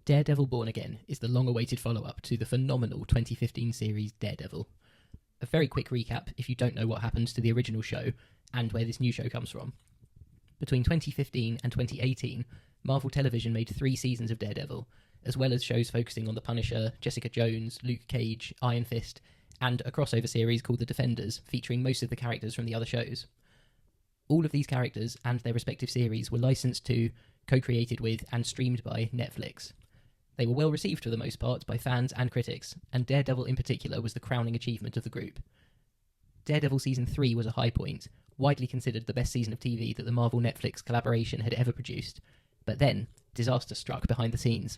Daredevil Born Again is the long-awaited follow-up to the phenomenal 2015 series Daredevil. A very quick recap if you don't know what happened to the original show and where this new show comes from. Between 2015 and 2018, Marvel Television made 3 seasons of Daredevil, as well as shows focusing on the Punisher, Jessica Jones, Luke Cage, Iron Fist, and a crossover series called The Defenders, featuring most of the characters from the other shows. All of these characters and their respective series were licensed to, co-created with, and streamed by Netflix. They were well received for the most part by fans and critics, and Daredevil in particular was the crowning achievement of the group. Daredevil Season 3 was a high point, widely considered the best season of TV that the Marvel-Netflix collaboration had ever produced. But then, disaster struck behind the scenes.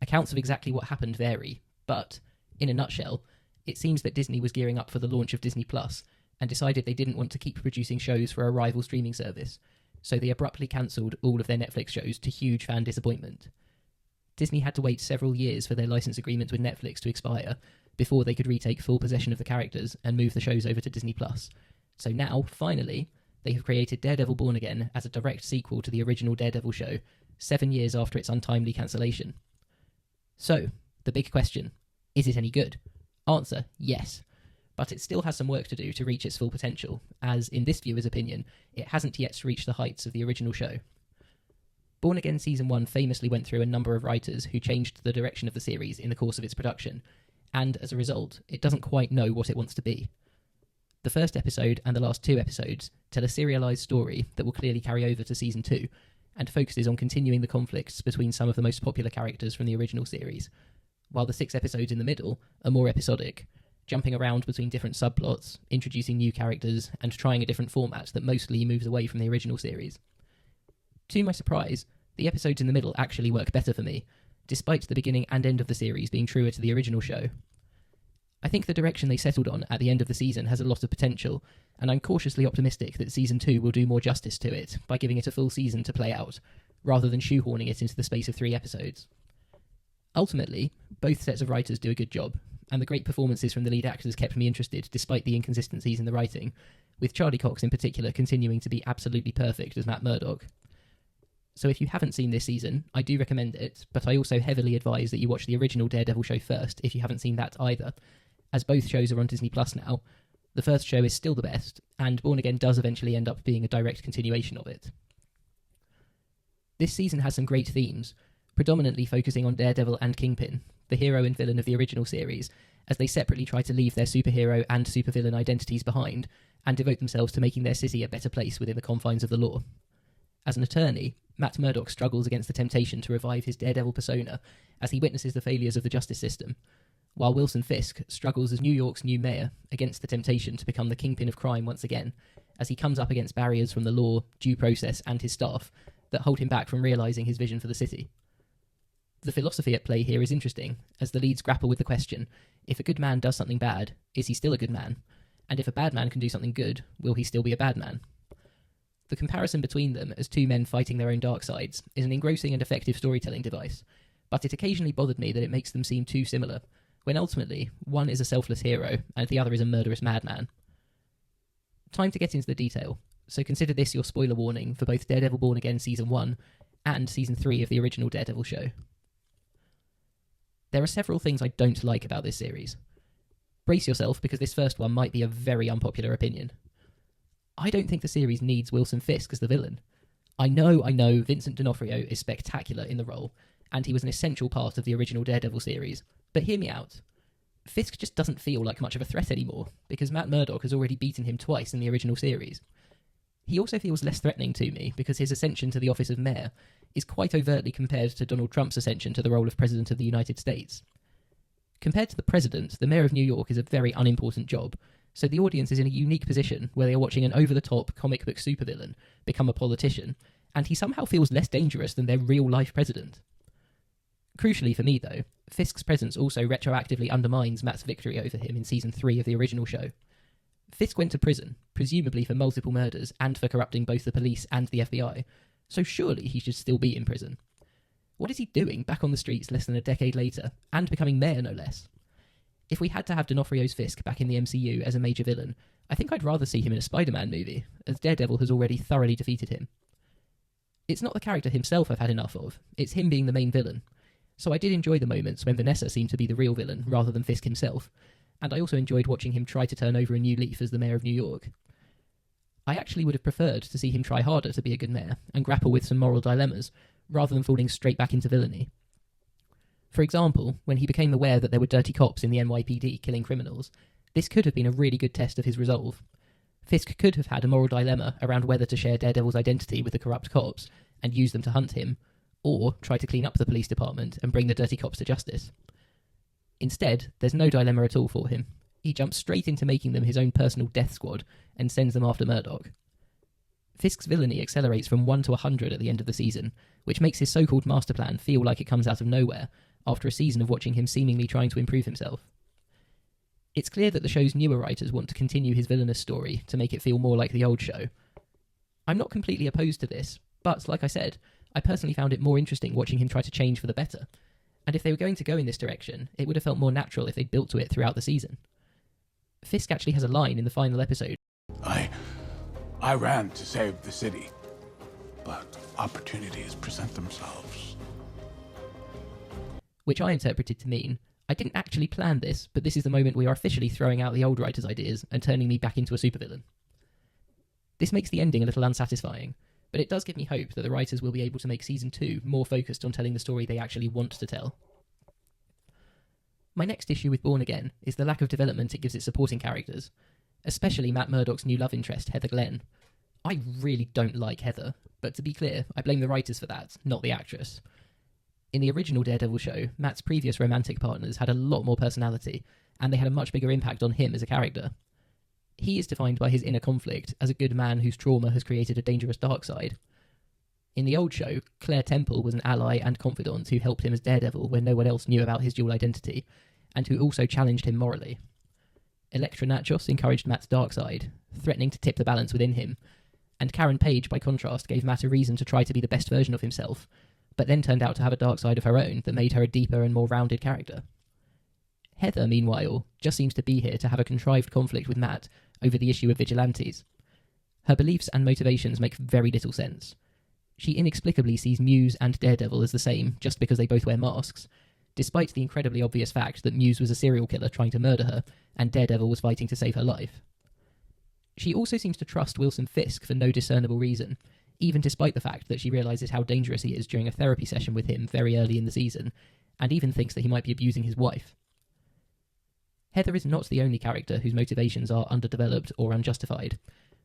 Accounts of exactly what happened vary, but, in a nutshell, it seems that Disney was gearing up for the launch of Disney Plus, and decided they didn't want to keep producing shows for a rival streaming service, so they abruptly cancelled all of their Netflix shows to huge fan disappointment. Disney had to wait several years for their license agreement with Netflix to expire before they could retake full possession of the characters and move the shows over to Disney+. So now, finally, they have created Daredevil Born Again as a direct sequel to the original Daredevil show, 7 years after its untimely cancellation. So, the big question, is it any good? Answer, yes. But it still has some work to do to reach its full potential, as, in this viewer's opinion, it hasn't yet reached the heights of the original show. Born Again Season 1 famously went through a number of writers who changed the direction of the series in the course of its production, and as a result, it doesn't quite know what it wants to be. The first episode and the last 2 episodes tell a serialised story that will clearly carry over to Season 2, and focuses on continuing the conflicts between some of the most popular characters from the original series, while the 6 episodes in the middle are more episodic, jumping around between different subplots, introducing new characters, and trying a different format that mostly moves away from the original series. To my surprise, the episodes in the middle actually work better for me, despite the beginning and end of the series being truer to the original show. I think the direction they settled on at the end of the season has a lot of potential, and I'm cautiously optimistic that Season 2 will do more justice to it by giving it a full season to play out, rather than shoehorning it into the space of 3 episodes. Ultimately, both sets of writers do a good job, and the great performances from the lead actors kept me interested despite the inconsistencies in the writing, with Charlie Cox in particular continuing to be absolutely perfect as Matt Murdock. So if you haven't seen this season, I do recommend it, but I also heavily advise that you watch the original Daredevil show first if you haven't seen that either, as both shows are on Disney Plus now. The first show is still the best, and Born Again does eventually end up being a direct continuation of it. This season has some great themes, predominantly focusing on Daredevil and Kingpin, the hero and villain of the original series, as they separately try to leave their superhero and supervillain identities behind, and devote themselves to making their city a better place within the confines of the law. As an attorney, Matt Murdock struggles against the temptation to revive his Daredevil persona as he witnesses the failures of the justice system, while Wilson Fisk struggles as New York's new mayor against the temptation to become the kingpin of crime once again, as he comes up against barriers from the law, due process, and his staff that hold him back from realising his vision for the city. The philosophy at play here is interesting, as the leads grapple with the question, if a good man does something bad, is he still a good man? And if a bad man can do something good, will he still be a bad man? The comparison between them as 2 men fighting their own dark sides is an engrossing and effective storytelling device, but it occasionally bothered me that it makes them seem too similar, when ultimately one is a selfless hero and the other is a murderous madman. Time to get into the detail, so consider this your spoiler warning for both Daredevil Born Again Season 1 and Season 3 of the original Daredevil show. There are several things I don't like about this series. Brace yourself, because this first one might be a very unpopular opinion. I don't think the series needs Wilson Fisk as the villain. I know Vincent D'Onofrio is spectacular in the role, and he was an essential part of the original Daredevil series, but hear me out. Fisk just doesn't feel like much of a threat anymore, because Matt Murdock has already beaten him twice in the original series. He also feels less threatening to me, because his ascension to the office of mayor is quite overtly compared to Donald Trump's ascension to the role of President of the United States. Compared to the President, the mayor of New York is a very unimportant job, so the audience is in a unique position where they are watching an over-the-top comic book supervillain become a politician, and he somehow feels less dangerous than their real-life president. Crucially for me, though, Fisk's presence also retroactively undermines Matt's victory over him in Season 3 of the original show. Fisk went to prison, presumably for multiple murders and for corrupting both the police and the FBI, so surely he should still be in prison. What is he doing back on the streets less than a decade later, and becoming mayor no less? If we had to have D'Onofrio's Fisk back in the MCU as a major villain, I think I'd rather see him in a Spider-Man movie, as Daredevil has already thoroughly defeated him. It's not the character himself I've had enough of, it's him being the main villain. So I did enjoy the moments when Vanessa seemed to be the real villain rather than Fisk himself, and I also enjoyed watching him try to turn over a new leaf as the mayor of New York. I actually would have preferred to see him try harder to be a good mayor and grapple with some moral dilemmas, rather than falling straight back into villainy. For example, when he became aware that there were dirty cops in the NYPD killing criminals, this could have been a really good test of his resolve. Fisk could have had a moral dilemma around whether to share Daredevil's identity with the corrupt cops and use them to hunt him, or try to clean up the police department and bring the dirty cops to justice. Instead, there's no dilemma at all for him. He jumps straight into making them his own personal death squad and sends them after Murdoch. Fisk's villainy accelerates from 1 to 100 at the end of the season, which makes his so-called master plan feel like it comes out of nowhere after a season of watching him seemingly trying to improve himself. It's clear that the show's newer writers want to continue his villainous story to make it feel more like the old show. I'm not completely opposed to this, but, like I said, I personally found it more interesting watching him try to change for the better, and if they were going to go in this direction, it would have felt more natural if they'd built to it throughout the season. Fisk actually has a line in the final episode. I ran to save the city, but opportunities present themselves. Which I interpreted to mean, I didn't actually plan this, but this is the moment we are officially throwing out the old writer's ideas and turning me back into a supervillain. This makes the ending a little unsatisfying, but it does give me hope that the writers will be able to make Season 2 more focused on telling the story they actually want to tell. My next issue with Born Again is the lack of development it gives its supporting characters, especially Matt Murdock's new love interest, Heather Glenn. I really don't like Heather, but to be clear, I blame the writers for that, not the actress. In the original Daredevil show, Matt's previous romantic partners had a lot more personality, and they had a much bigger impact on him as a character. He is defined by his inner conflict as a good man whose trauma has created a dangerous dark side. In the old show, Claire Temple was an ally and confidant who helped him as Daredevil when no one else knew about his dual identity, and who also challenged him morally. Elektra Natchos encouraged Matt's dark side, threatening to tip the balance within him, and Karen Page, by contrast, gave Matt a reason to try to be the best version of himself, but then turned out to have a dark side of her own that made her a deeper and more rounded character. Heather, meanwhile, just seems to be here to have a contrived conflict with Matt over the issue of vigilantes. Her beliefs and motivations make very little sense. She inexplicably sees Muse and Daredevil as the same just because they both wear masks, despite the incredibly obvious fact that Muse was a serial killer trying to murder her, and Daredevil was fighting to save her life. She also seems to trust Wilson Fisk for no discernible reason, even despite the fact that she realises how dangerous he is during a therapy session with him very early in the season, and even thinks that he might be abusing his wife. Heather is not the only character whose motivations are underdeveloped or unjustified,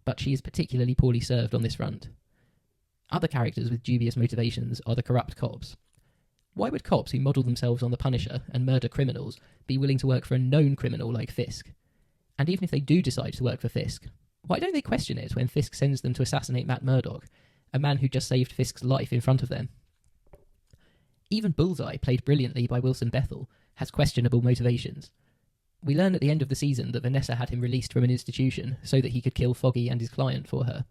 but she is particularly poorly served on this front. Other characters with dubious motivations are the corrupt cops. Why would cops who model themselves on the Punisher and murder criminals be willing to work for a known criminal like Fisk? And even if they do decide to work for Fisk, why don't they question it when Fisk sends them to assassinate Matt Murdock, a man who just saved Fisk's life in front of them? Even Bullseye, played brilliantly by Wilson Bethel, has questionable motivations. We learn at the end of the season that Vanessa had him released from an institution so that he could kill Foggy and his client for her.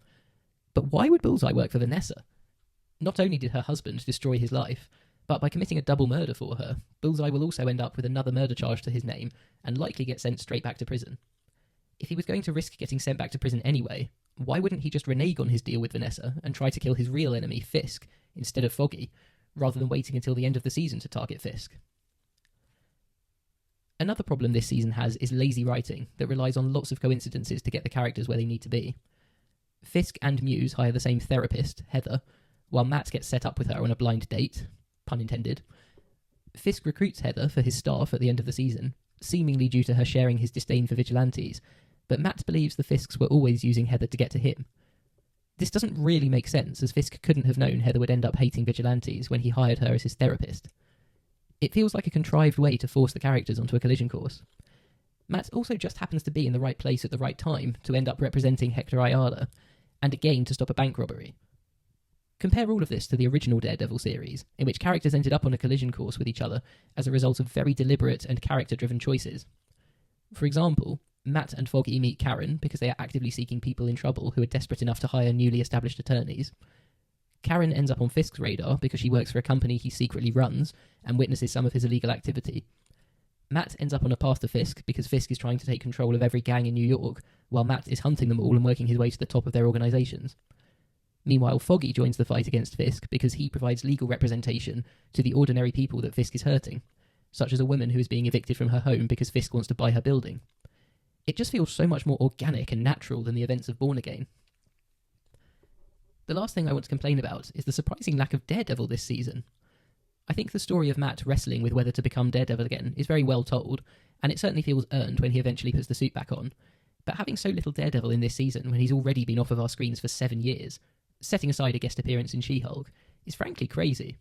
But why would Bullseye work for Vanessa? Not only did her husband destroy his life, but by committing a double murder for her, Bullseye will also end up with another murder charge to his name and likely get sent straight back to prison. If he was going to risk getting sent back to prison anyway, why wouldn't he just renege on his deal with Vanessa and try to kill his real enemy, Fisk, instead of Foggy, rather than waiting until the end of the season to target Fisk? Another problem this season has is lazy writing that relies on lots of coincidences to get the characters where they need to be. Fisk and Muse hire the same therapist, Heather, while Matt gets set up with her on a blind date, pun intended. Fisk recruits Heather for his staff at the end of the season, seemingly due to her sharing his disdain for vigilantes, but Matt believes the Fisks were always using Heather to get to him. This doesn't really make sense, as Fisk couldn't have known Heather would end up hating vigilantes when he hired her as his therapist. It feels like a contrived way to force the characters onto a collision course. Matt also just happens to be in the right place at the right time to end up representing Hector Ayala, and again to stop a bank robbery. Compare all of this to the original Daredevil series, in which characters ended up on a collision course with each other as a result of very deliberate and character-driven choices. For example, Matt and Foggy meet Karen because they are actively seeking people in trouble who are desperate enough to hire newly established attorneys. Karen ends up on Fisk's radar because she works for a company he secretly runs and witnesses some of his illegal activity. Matt ends up on a path to Fisk because Fisk is trying to take control of every gang in New York, while Matt is hunting them all and working his way to the top of their organisations. Meanwhile, Foggy joins the fight against Fisk because he provides legal representation to the ordinary people that Fisk is hurting, such as a woman who is being evicted from her home because Fisk wants to buy her building. It just feels so much more organic and natural than the events of Born Again. The last thing I want to complain about is the surprising lack of Daredevil this season. I think the story of Matt wrestling with whether to become Daredevil again is very well told, and it certainly feels earned when he eventually puts the suit back on. But having so little Daredevil in this season when he's already been off of our screens for 7 years, setting aside a guest appearance in She-Hulk, is frankly crazy.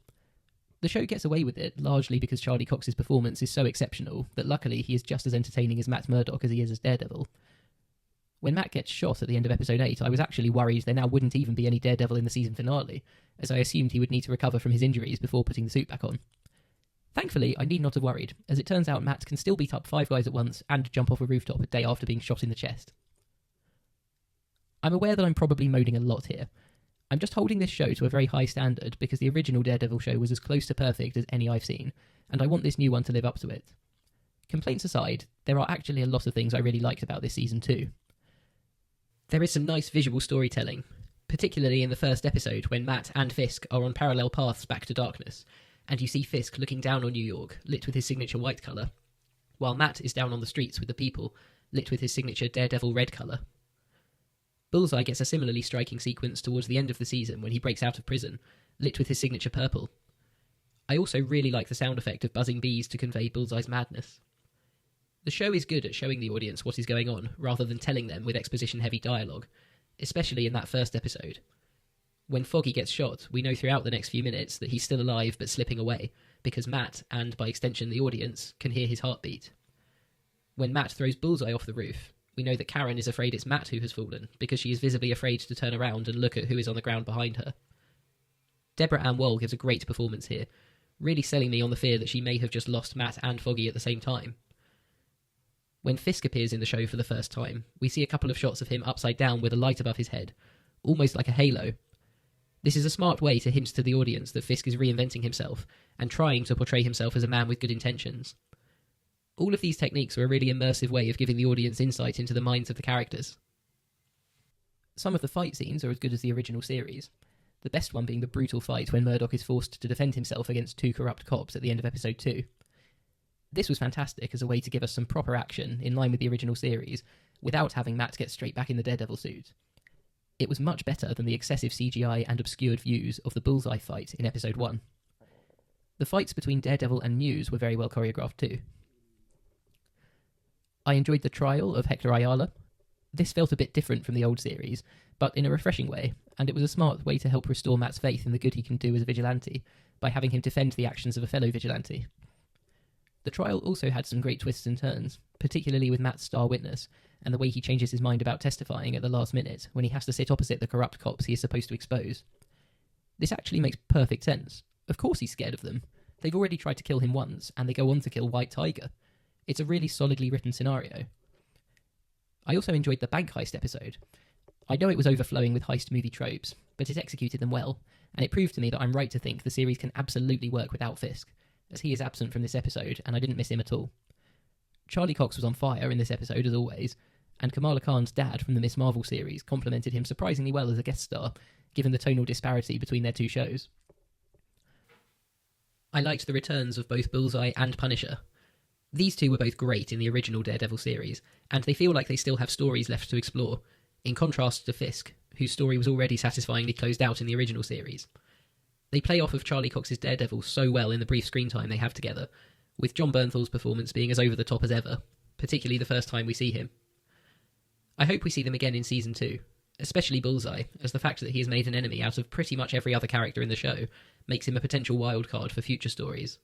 The show gets away with it largely because Charlie Cox's performance is so exceptional that luckily he is just as entertaining as Matt Murdock as he is as Daredevil. When Matt gets shot at the end of episode 8, I was actually worried there now wouldn't even be any Daredevil in the season finale, as I assumed he would need to recover from his injuries before putting the suit back on. Thankfully, I need not have worried, as it turns out Matt can still beat up 5 guys at once and jump off a rooftop a day after being shot in the chest. I'm aware that I'm probably moaning a lot here. I'm just holding this show to a very high standard because the original Daredevil show was as close to perfect as any I've seen, and I want this new one to live up to it. Complaints aside, there are actually a lot of things I really liked about this season too. There is some nice visual storytelling, particularly in the first episode when Matt and Fisk are on parallel paths back to darkness, and you see Fisk looking down on New York, lit with his signature white colour, while Matt is down on the streets with the people, lit with his signature Daredevil red colour. Bullseye gets a similarly striking sequence towards the end of the season when he breaks out of prison, lit with his signature purple. I also really like the sound effect of buzzing bees to convey Bullseye's madness. The show is good at showing the audience what is going on, rather than telling them with exposition-heavy dialogue, especially in that first episode. When Foggy gets shot, we know throughout the next few minutes that he's still alive but slipping away, because Matt, and by extension the audience, can hear his heartbeat. When Matt throws Bullseye off the roof, we know that Karen is afraid it's Matt who has fallen, because she is visibly afraid to turn around and look at who is on the ground behind her. Deborah Ann Woll gives a great performance here, really selling me on the fear that she may have just lost Matt and Foggy at the same time. When Fisk appears in the show for the first time, we see a couple of shots of him upside down with a light above his head, almost like a halo. This is a smart way to hint to the audience that Fisk is reinventing himself, and trying to portray himself as a man with good intentions. All of these techniques are a really immersive way of giving the audience insight into the minds of the characters. Some of the fight scenes are as good as the original series, the best one being the brutal fight when Murdock is forced to defend himself against 2 corrupt cops at the end of episode 2. This was fantastic as a way to give us some proper action in line with the original series, without having Matt get straight back in the Daredevil suit. It was much better than the excessive CGI and obscured views of the Bullseye fight in episode 1. The fights between Daredevil and Muse were very well choreographed too. I enjoyed the trial of Hector Ayala. This felt a bit different from the old series, but in a refreshing way, and it was a smart way to help restore Matt's faith in the good he can do as a vigilante, by having him defend the actions of a fellow vigilante. The trial also had some great twists and turns, particularly with Matt's star witness, and the way he changes his mind about testifying at the last minute, when he has to sit opposite the corrupt cops he is supposed to expose. This actually makes perfect sense. Of course he's scared of them. They've already tried to kill him once, and they go on to kill White Tiger. It's a really solidly written scenario. I also enjoyed the bank heist episode. I know it was overflowing with heist movie tropes, but it executed them well, and it proved to me that I'm right to think the series can absolutely work without Fisk, as he is absent from this episode, and I didn't miss him at all. Charlie Cox was on fire in this episode, as always, and Kamala Khan's dad from the Miss Marvel series complimented him surprisingly well as a guest star, given the tonal disparity between their 2 shows. I liked the returns of both Bullseye and Punisher. These 2 were both great in the original Daredevil series, and they feel like they still have stories left to explore, in contrast to Fisk, whose story was already satisfyingly closed out in the original series. They play off of Charlie Cox's Daredevil so well in the brief screen time they have together, with John Bernthal's performance being as over the top as ever, particularly the first time we see him. I hope we see them again in season 2, especially Bullseye, as the fact that he has made an enemy out of pretty much every other character in the show makes him a potential wildcard for future stories.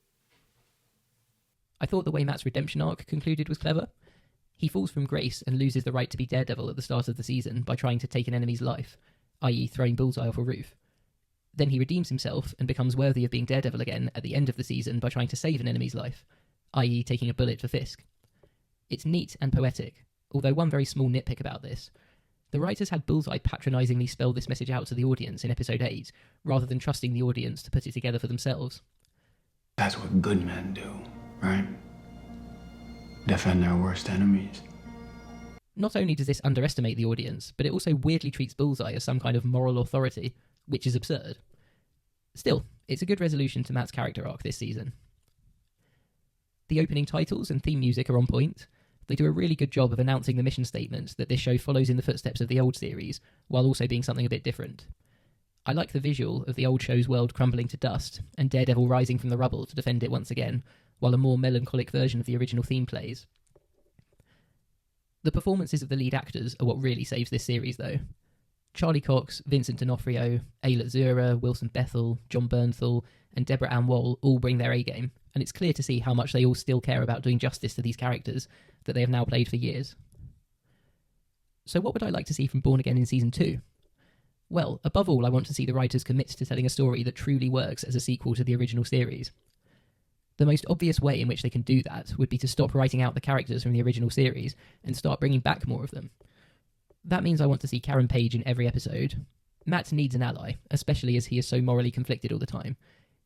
I thought the way Matt's redemption arc concluded was clever. He falls from grace and loses the right to be Daredevil at the start of the season by trying to take an enemy's life, i.e. throwing Bullseye off a roof. Then he redeems himself and becomes worthy of being Daredevil again at the end of the season by trying to save an enemy's life, i.e. taking a bullet for Fisk. It's neat and poetic, although one very small nitpick about this. The writers had Bullseye patronisingly spell this message out to the audience in episode 8, rather than trusting the audience to put it together for themselves. That's what good men do, right? Defend their worst enemies. Not only does this underestimate the audience, but it also weirdly treats Bullseye as some kind of moral authority, which is absurd. Still, it's a good resolution to Matt's character arc this season. The opening titles and theme music are on point. They do a really good job of announcing the mission statement that this show follows in the footsteps of the old series, while also being something a bit different. I like the visual of the old show's world crumbling to dust, and Daredevil rising from the rubble to defend it once again, while a more melancholic version of the original theme plays. The performances of the lead actors are what really saves this series, though. Charlie Cox, Vincent D'Onofrio, Ayla Zura, Wilson Bethel, John Bernthal, and Deborah Ann Woll all bring their A-game, and it's clear to see how much they all still care about doing justice to these characters that they have now played for years. So what would I like to see from Born Again in Season 2? Well, above all, I want to see the writers commit to telling a story that truly works as a sequel to the original series. The most obvious way in which they can do that would be to stop writing out the characters from the original series and start bringing back more of them. That means I want to see Karen Page in every episode. Matt needs an ally, especially as he is so morally conflicted all the time.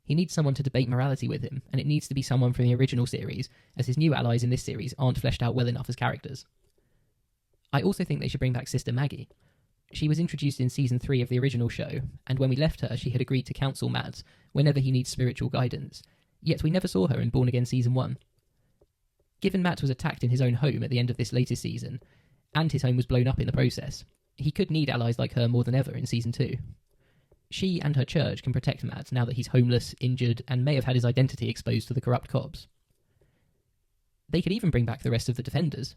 He needs someone to debate morality with him, and it needs to be someone from the original series, as his new allies in this series aren't fleshed out well enough as characters. I also think they should bring back Sister Maggie. She was introduced in Season 3 of the original show, and when we left her, she had agreed to counsel Matt whenever he needs spiritual guidance, yet we never saw her in Born Again Season 1. Given Matt was attacked in his own home at the end of this latest season, and his home was blown up in the process, he could need allies like her more than ever in Season 2. She and her church can protect Matt now that he's homeless, injured, and may have had his identity exposed to the corrupt cops. They could even bring back the rest of the Defenders.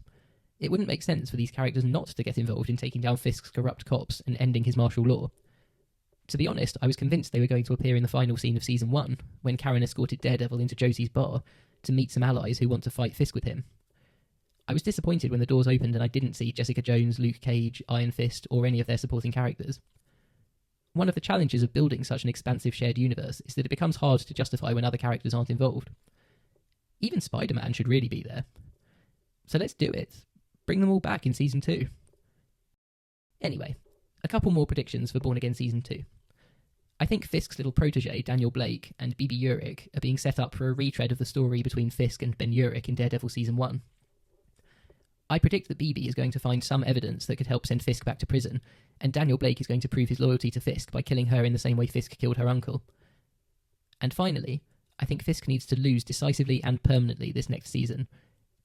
It wouldn't make sense for these characters not to get involved in taking down Fisk's corrupt cops and ending his martial law. To be honest, I was convinced they were going to appear in the final scene of Season 1, when Karen escorted Daredevil into Josie's bar to meet some allies who want to fight Fisk with him. I was disappointed when the doors opened and I didn't see Jessica Jones, Luke Cage, Iron Fist, or any of their supporting characters. One of the challenges of building such an expansive shared universe is that it becomes hard to justify when other characters aren't involved. Even Spider-Man should really be there. So let's do it. Bring them all back in Season 2. Anyway, a couple more predictions for Born Again Season 2. I think Fisk's little protege, Daniel Blake, and Bibi Urich are being set up for a retread of the story between Fisk and Ben Urich in Daredevil Season 1. I predict that Bibi is going to find some evidence that could help send Fisk back to prison, and Daniel Blake is going to prove his loyalty to Fisk by killing her in the same way Fisk killed her uncle. And finally, I think Fisk needs to lose decisively and permanently this next season.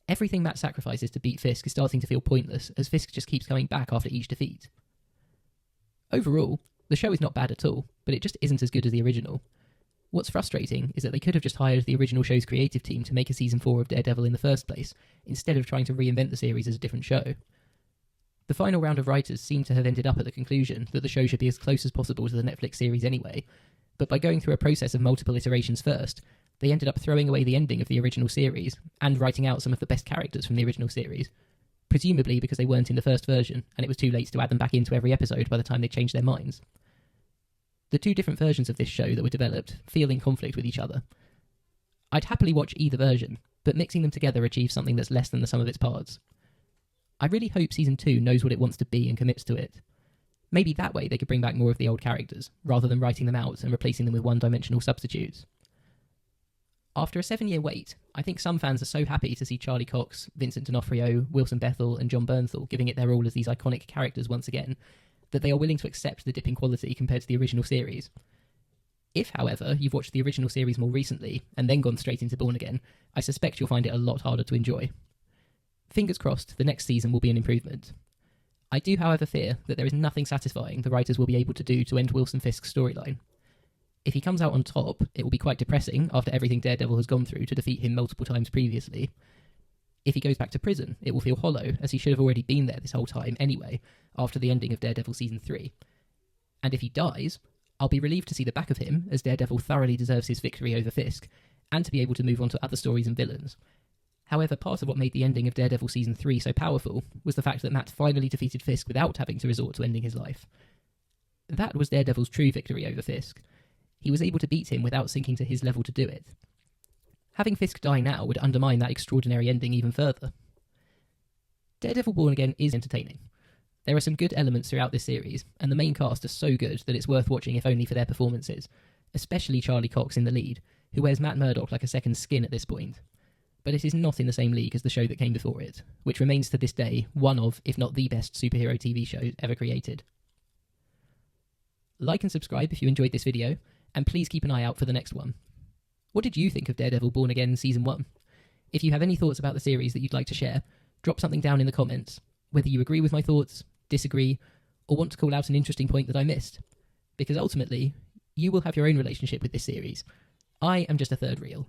Everything Matt sacrifices to beat Fisk is starting to feel pointless, as Fisk just keeps coming back after each defeat. Overall, the show is not bad at all, but it just isn't as good as the original. What's frustrating is that they could have just hired the original show's creative team to make a Season 4 of Daredevil in the first place, instead of trying to reinvent the series as a different show. The final round of writers seem to have ended up at the conclusion that the show should be as close as possible to the Netflix series anyway, but by going through a process of multiple iterations first, they ended up throwing away the ending of the original series, and writing out some of the best characters from the original series, presumably because they weren't in the first version, and it was too late to add them back into every episode by the time they changed their minds. The two different versions of this show that were developed feel in conflict with each other. I'd happily watch either version, but mixing them together achieves something that's less than the sum of its parts. I really hope Season 2 knows what it wants to be and commits to it. Maybe that way they could bring back more of the old characters, rather than writing them out and replacing them with one-dimensional substitutes. After a 7-year wait, I think some fans are so happy to see Charlie Cox, Vincent D'Onofrio, Wilson Bethel, and John Bernthal giving it their all as these iconic characters once again, that they are willing to accept the dip in quality compared to the original series. If, however, you've watched the original series more recently, and then gone straight into Born Again, I suspect you'll find it a lot harder to enjoy. Fingers crossed, the next season will be an improvement. I do, however, fear that there is nothing satisfying the writers will be able to do to end Wilson Fisk's storyline. If he comes out on top, it will be quite depressing after everything Daredevil has gone through to defeat him multiple times previously. If he goes back to prison, it will feel hollow, as he should have already been there this whole time anyway, after the ending of Daredevil Season 3. And if he dies, I'll be relieved to see the back of him, as Daredevil thoroughly deserves his victory over Fisk, and to be able to move on to other stories and villains. However, part of what made the ending of Daredevil Season 3 so powerful was the fact that Matt finally defeated Fisk without having to resort to ending his life. That was Daredevil's true victory over Fisk. He was able to beat him without sinking to his level to do it. Having Fisk die now would undermine that extraordinary ending even further. Daredevil Born Again is entertaining. There are some good elements throughout this series, and the main cast are so good that it's worth watching if only for their performances, especially Charlie Cox in the lead, who wears Matt Murdock like a second skin at this point. But it is not in the same league as the show that came before it, which remains to this day one of, if not the best superhero TV show ever created. Like and subscribe if you enjoyed this video, and please keep an eye out for the next one. What did you think of Daredevil Born Again Season 1? If you have any thoughts about the series that you'd like to share, drop something down in the comments, whether you agree with my thoughts, disagree, or want to call out an interesting point that I missed. Because ultimately, you will have your own relationship with this series. I am just a third reel.